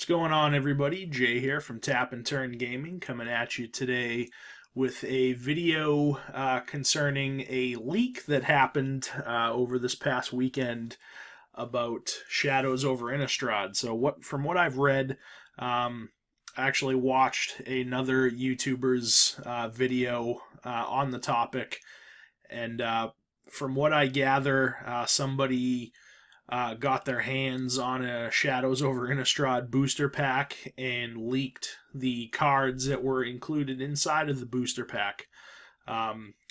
going on, everybody? Jay here from Tap and Turn Gaming, coming at you today with a video concerning a leak that happened over this past weekend about Shadows over Innistrad. From what I've read, I actually watched another YouTuber's video on the topic, and from what I gather, somebody got their hands on a Shadows over Innistrad booster pack and leaked the cards that were included inside of the booster pack.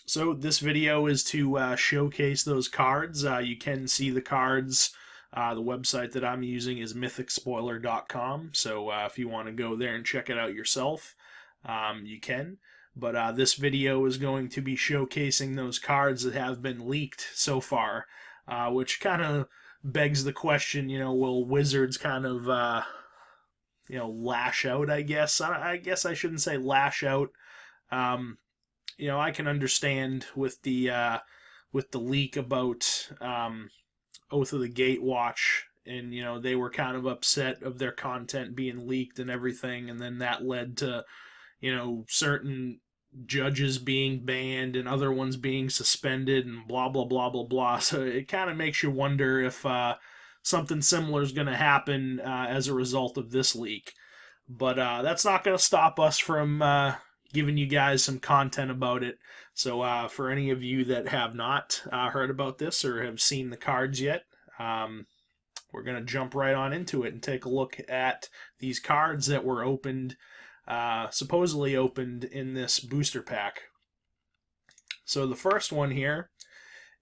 So this video is to showcase those cards. You can see the cards. The website that I'm using is mythicspoiler.com, so if you want to go there and check it out yourself, you can. But this video is going to be showcasing those cards that have been leaked so far, which kind of begs the question, will Wizards kind of, lash out, I guess? I guess I shouldn't say lash out. I can understand with the leak about Oath of the Gatewatch, and, they were kind of upset of their content being leaked and everything, and then that led to, certain judges being banned and other ones being suspended and blah blah blah blah blah. So it kind of makes you wonder if something similar is going to happen as a result of this leak. But that's not going to stop us from giving you guys some content about it. So for any of you that have not heard about this or have seen the cards yet, we're going to jump right on into it and take a look at these cards that were opened, supposedly opened in this booster pack. So the first one here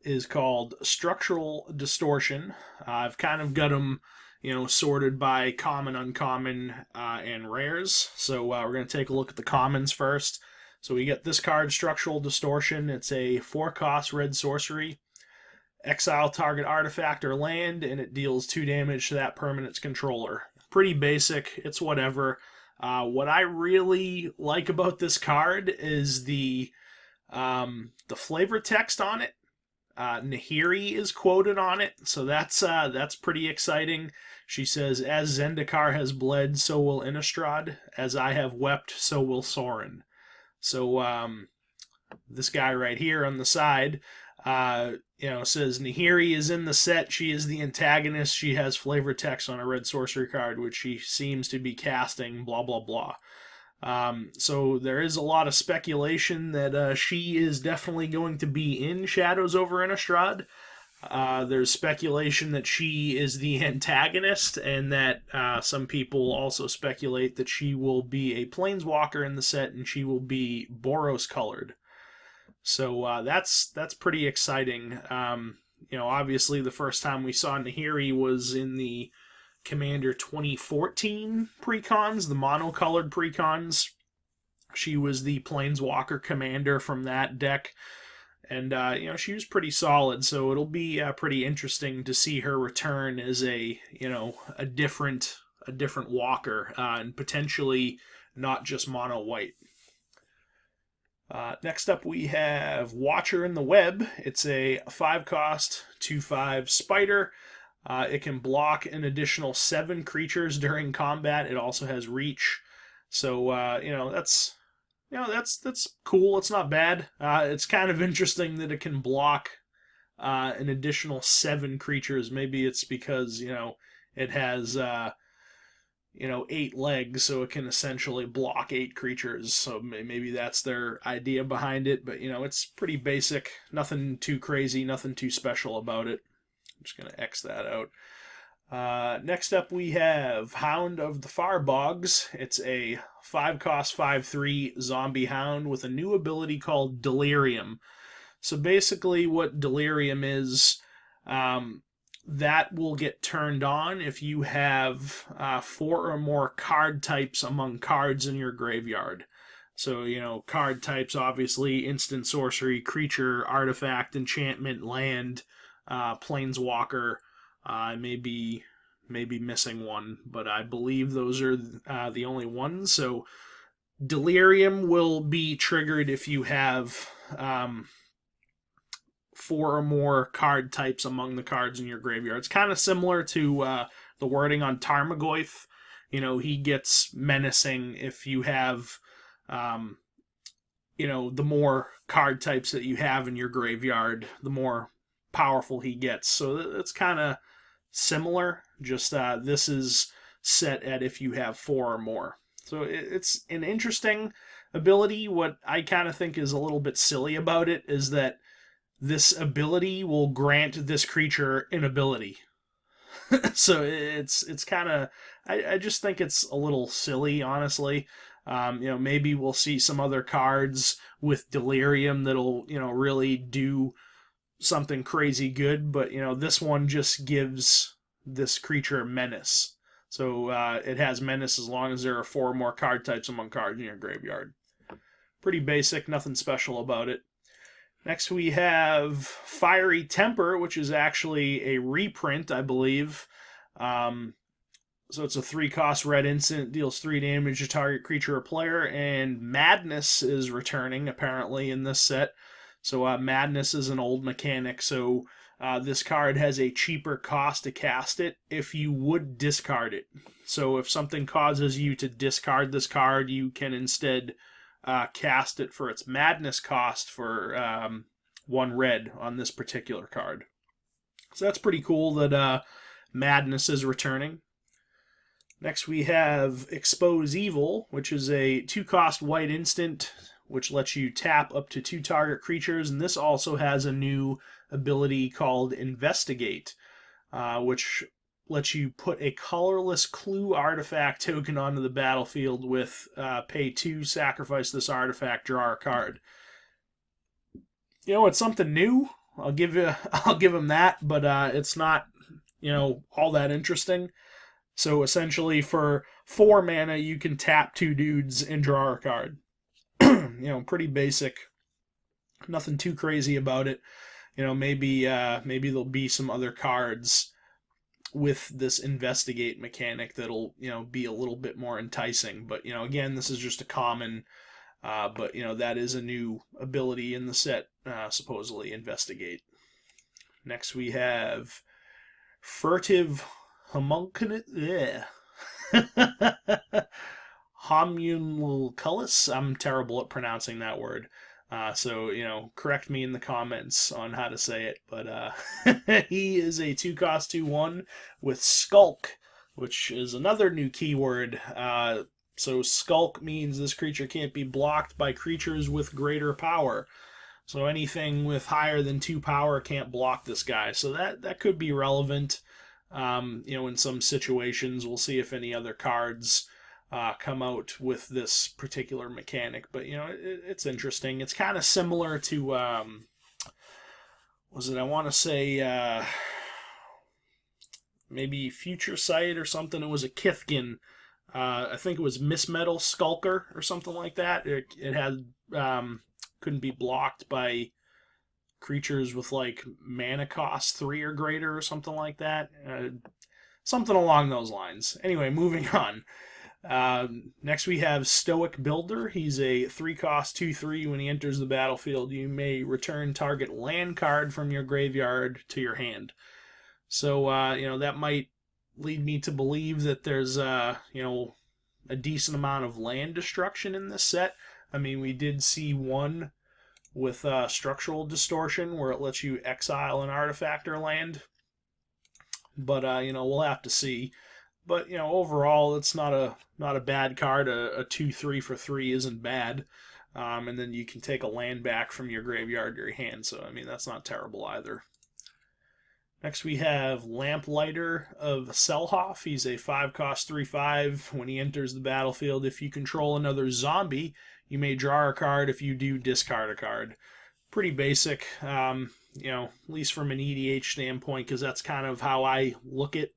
is called Structural Distortion. I've kind of got them, sorted by common, uncommon, and rares. So we're going to take a look at the commons first. So we get this card, Structural Distortion. It's a 4-cost red sorcery. Exile target artifact or land, and it deals 2 damage to that permanent's controller. Pretty basic. It's whatever. What I really like about this card is the flavor text on it. Nahiri is quoted on it, so that's pretty exciting. She says, "As Zendikar has bled, so will Innistrad. As I have wept, so will Sorin." So this guy right here on the side, says Nahiri is in the set. She is the antagonist. She has flavor text on a red sorcery card, which she seems to be casting, blah, blah, blah. So there is a lot of speculation that she is definitely going to be in Shadows over Innistrad. There's speculation that she is the antagonist, and that some people also speculate that she will be a planeswalker in the set, and she will be Boros colored. So that's pretty exciting. Obviously the first time we saw Nahiri was in the Commander 2014 precons, the mono-colored precons. She was the Planeswalker commander from that deck, and she was pretty solid. So it'll be pretty interesting to see her return as a different walker, and potentially not just mono white. Next up we have Watcher in the Web. It's a 5-cost 2/5 spider. It can block an additional 7 creatures during combat. It also has reach. So that's cool. It's not bad. It's kind of interesting that it can block an additional 7 creatures. Maybe it's because it has 8 legs, so it can essentially block 8 creatures. So maybe that's their idea behind it. But it's pretty basic. Nothing too crazy. Nothing too special about it. I'm just going to X that out. Next up we have Hound of the Farbogs. It's a 5-cost 5/3 zombie hound with a new ability called Delirium. So basically what Delirium is, that will get turned on if you have 4 or more card types among cards in your graveyard. So, card types, obviously, instant sorcery, creature, artifact, enchantment, land, planeswalker. I may be missing one, but I believe those are the only ones. So Delirium will be triggered if you have 4 or more card types among the cards in your graveyard. It's kind of similar to the wording on Tarmogoyf. he gets menacing if you have, the more card types that you have in your graveyard, the more powerful he gets. So it's kind of similar, just this is set at if you have 4 or more. So it's an interesting ability. What I kind of think is a little bit silly about it is that this ability will grant this creature an ability. So it's kind of, I just think it's a little silly, honestly. Maybe we'll see some other cards with Delirium that'll, really do something crazy good, but, this one just gives this creature menace. So it has menace as long as there are 4 more card types among cards in your graveyard. Pretty basic, nothing special about it. Next we have Fiery Temper, which is actually a reprint, I believe. So it's a 3-cost red instant, deals 3 damage to target creature or player, and Madness is returning, apparently, in this set. So Madness is an old mechanic, so this card has a cheaper cost to cast it if you would discard it. So if something causes you to discard this card, you can instead cast it for its Madness cost for 1 red on this particular card. So that's pretty cool that Madness is returning. Next we have Expose Evil, which is a 2-cost white instant, which lets you tap up to 2 target creatures, and this also has a new ability called Investigate, which lets you put a colorless clue artifact token onto the battlefield with pay 2, sacrifice this artifact, draw a card. It's something new. I'll give him that, but it's not, all that interesting. So essentially, for 4 mana, you can tap 2 dudes and draw a card. Pretty basic. Nothing too crazy about it. Maybe there'll be some other cards with this Investigate mechanic that'll, be a little bit more enticing. But, again, this is just a common, but, that is a new ability in the set, supposedly, Investigate. Next we have Furtive Homunculus. I'm terrible at pronouncing that word. So, correct me in the comments on how to say it. But he is a 2-cost 2/1 with Skulk, which is another new keyword. So Skulk means this creature can't be blocked by creatures with greater power. So anything with higher than 2 power can't block this guy. So that could be relevant. In some situations. We'll see if any other cards come out with this particular mechanic. But, it's interesting. It's kind of similar to, I want to say, maybe Future Sight or something. It was a Kithkin. I think it was Miss Metal Skulker or something like that. It had, couldn't be blocked by creatures with mana cost 3 or greater or something like that. Something along those lines. Anyway, moving on. Next we have Stoic Builder. He's a 3-cost 2/3. When he enters the battlefield, you may return target land card from your graveyard to your hand. So, that might lead me to believe that there's, a decent amount of land destruction in this set. I mean, we did see one with Structural Distortion, where it lets you exile an artifact or land. But, we'll have to see. But, overall, it's not a bad card. A 2/3 for 3 isn't bad. And then you can take a land back from your graveyard to your hand. So, that's not terrible either. Next we have Lamplighter of Selhoff. He's a 5-cost 3/5. When he enters the battlefield, if you control another zombie, you may draw a card. If you do, discard a card. Pretty basic, at least from an EDH standpoint, because that's kind of how I look at,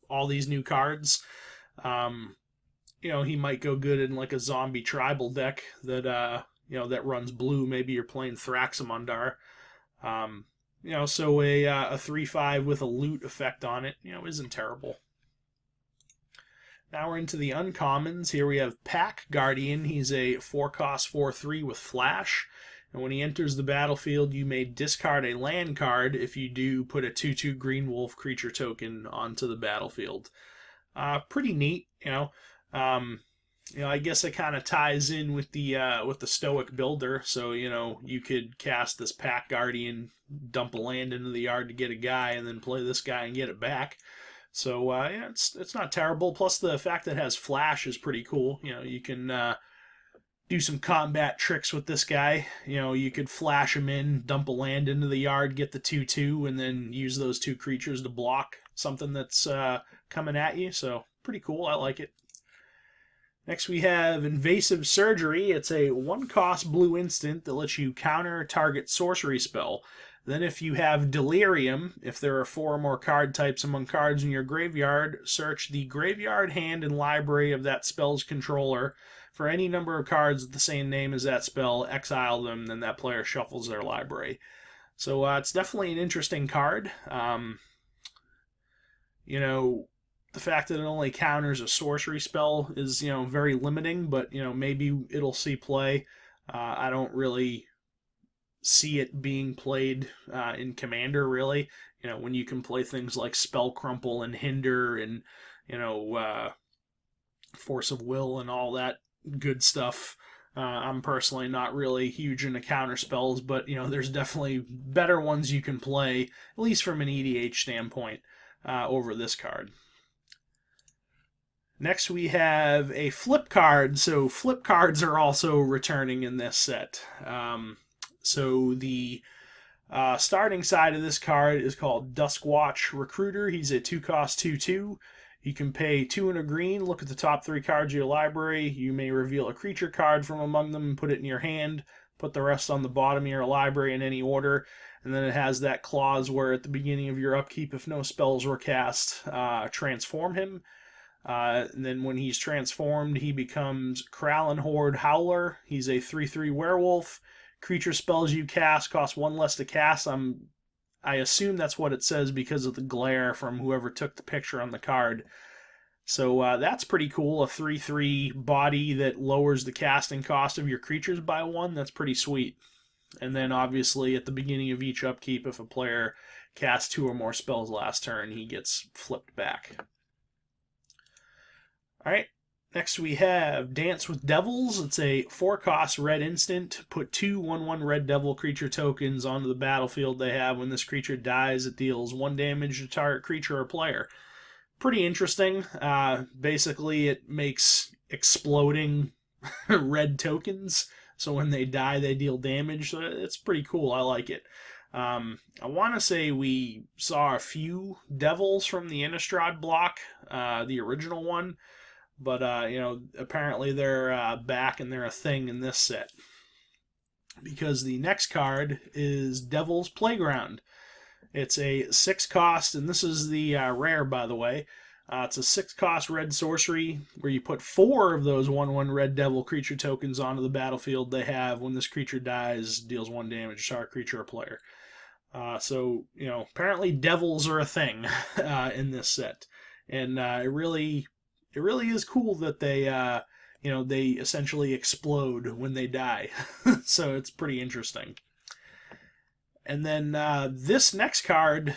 all these new cards. He might go good in a zombie tribal deck that, that runs blue. Maybe you're playing Thraxamundar. So a 3/5 with a loot effect on it, isn't terrible. Now we're into the uncommons. Here we have Pack Guardian. He's a 4-cost 4/3 with Flash. And when he enters the battlefield, you may discard a land card. If you do, put a 2/2 green wolf creature token onto the battlefield. Pretty neat, Um, I guess it kind of ties in with the Stoic Builder. So you could cast this Pack Guardian, dump a land into the yard to get a guy, and then play this guy and get it back. So yeah, it's not terrible. Plus the fact that it has flash is pretty cool. You can do some combat tricks with this guy. You could flash him in, dump a land into the yard, get the 2/2, and then use those two creatures to block something that's coming at you. So pretty cool. I like it. Next we have Invasive Surgery. It's a 1-cost blue instant that lets you counter target sorcery spell. Then if you have Delirium, if there are 4 or more card types among cards in your graveyard, search the graveyard, hand, and library of that spell's controller for any number of cards with the same name as that spell, exile them, then that player shuffles their library. So it's definitely an interesting card. The fact that it only counters a sorcery spell is, very limiting, but, maybe it'll see play. I don't really see it being played in Commander, really. When you can play things like Spell Crumple and Hinder and, Force of Will and all that good stuff. I'm personally not really huge into counter spells, but, there's definitely better ones you can play, at least from an EDH standpoint, over this card. Next we have a flip card. So flip cards are also returning in this set. So the starting side of this card is called Duskwatch Recruiter. He's a 2-cost 2/2. You can pay 2 and a green, look at the top 3 cards of your library. You may reveal a creature card from among them and put it in your hand. Put the rest on the bottom of your library in any order. And then it has that clause where at the beginning of your upkeep, if no spells were cast, transform him. And then when he's transformed, he becomes Kralin Horde Howler. He's a 3/3 werewolf. Creature spells you cast cost 1 less to cast. I assume that's what it says because of the glare from whoever took the picture on the card. So that's pretty cool. A 3/3 body that lowers the casting cost of your creatures by 1. That's pretty sweet. And then obviously at the beginning of each upkeep, if a player casts 2 or more spells last turn, he gets flipped back. Alright, next we have Dance with Devils. It's a 4-cost red instant. Put 2 1/1 red devil creature tokens onto the battlefield they have. When this creature dies, it deals 1 damage to target creature or player. Pretty interesting. Basically, it makes exploding red tokens. So when they die, they deal damage. So it's pretty cool. I like it. I want to say we saw a few devils from the Innistrad block, the original one. But, apparently they're back and they're a thing in this set. Because the next card is Devil's Playground. It's a 6-cost, and this is the rare, by the way. It's a 6-cost red sorcery where you put 4 of those 1/1 red devil creature tokens onto the battlefield they have. When this creature dies, deals 1 damage to target creature or player. So, apparently devils are a thing in this set. And it really is cool that they, they essentially explode when they die. So it's pretty interesting. And then this next card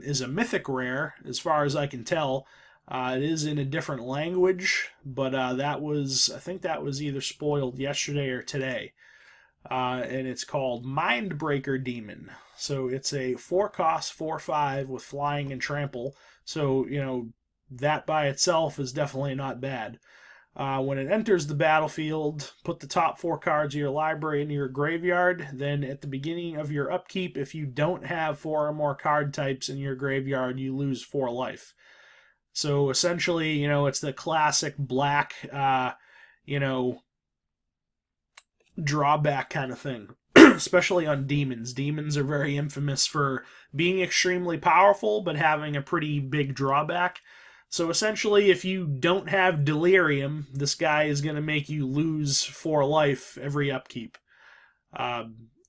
is a mythic rare, as far as I can tell. It is in a different language, but I think that was either spoiled yesterday or today. And it's called Mindbreaker Demon. So it's a 4-cost 4/5 with flying and trample. So, that by itself is definitely not bad. When it enters the battlefield, put the top 4 cards of your library into your graveyard. Then at the beginning of your upkeep, if you don't have 4 or more card types in your graveyard, you lose 4 life. So essentially, it's the classic black, drawback kind of thing. Especially on demons. Demons are very infamous for being extremely powerful, but having a pretty big drawback. So essentially, if you don't have Delirium, this guy is going to make you lose 4 life every upkeep.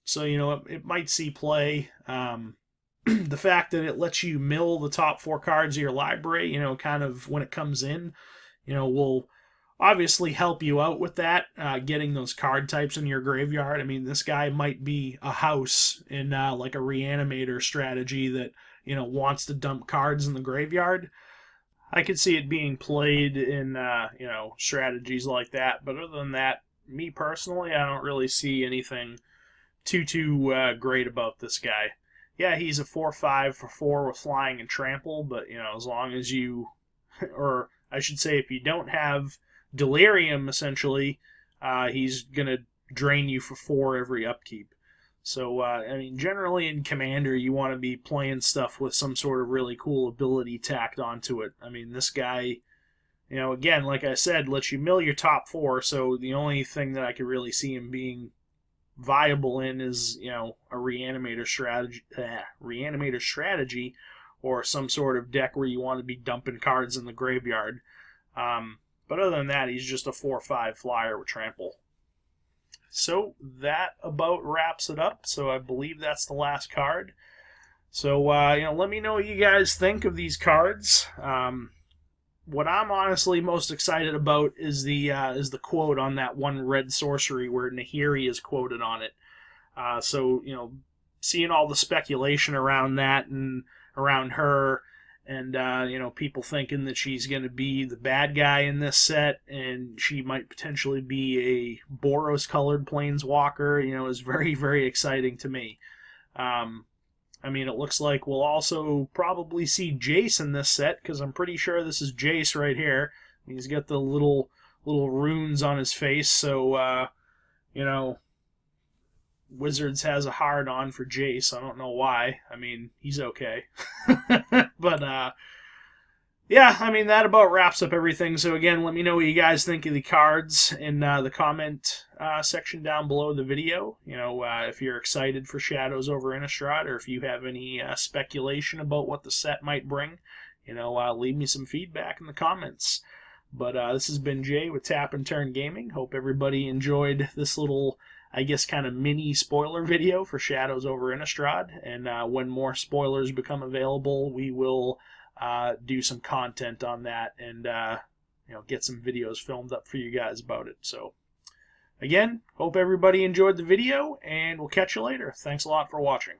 So, it might see play. The fact that it lets you mill the top 4 cards of your library, kind of when it comes in, will obviously help you out with that, getting those card types in your graveyard. I mean, this guy might be a house in like a Reanimator strategy that, wants to dump cards in the graveyard. I could see it being played in, strategies like that. But other than that, me personally, I don't really see anything too great about this guy. Yeah, he's a 4/5 for 4 with flying and trample, but as long as you, or I should say, if you don't have delirium, essentially, he's gonna drain you for 4 every upkeep. So generally in Commander, you want to be playing stuff with some sort of really cool ability tacked onto it. I mean, this guy, again, like I said, lets you mill your top 4. So the only thing that I could really see him being viable in is a reanimator strategy, or some sort of deck where you want to be dumping cards in the graveyard. But other than that, he's just a 4/5 flyer with trample. So that about wraps it up. So I believe that's the last card. So let me know what you guys think of these cards. What I'm honestly most excited about is the quote on that one red sorcery where Nahiri is quoted on it. So seeing all the speculation around that and around her, and people thinking that she's going to be the bad guy in this set, and she might potentially be a Boros-colored planeswalker, is very, very exciting to me. It looks like we'll also probably see Jace in this set, because I'm pretty sure this is Jace right here. He's got the little runes on his face, so, Wizards has a hard-on for Jace. I don't know why. He's okay. But, that about wraps up everything. So again, let me know what you guys think of the cards in the comment section down below the video. If you're excited for Shadows over Innistrad, or if you have any speculation about what the set might bring, leave me some feedback in the comments. But this has been Jay with Tap and Turn Gaming. Hope everybody enjoyed this little, I guess, kind of mini spoiler video for Shadows over Innistrad. And when more spoilers become available, we will do some content on that and get some videos filmed up for you guys about it. So again, hope everybody enjoyed the video, and we'll catch you later. Thanks a lot for watching.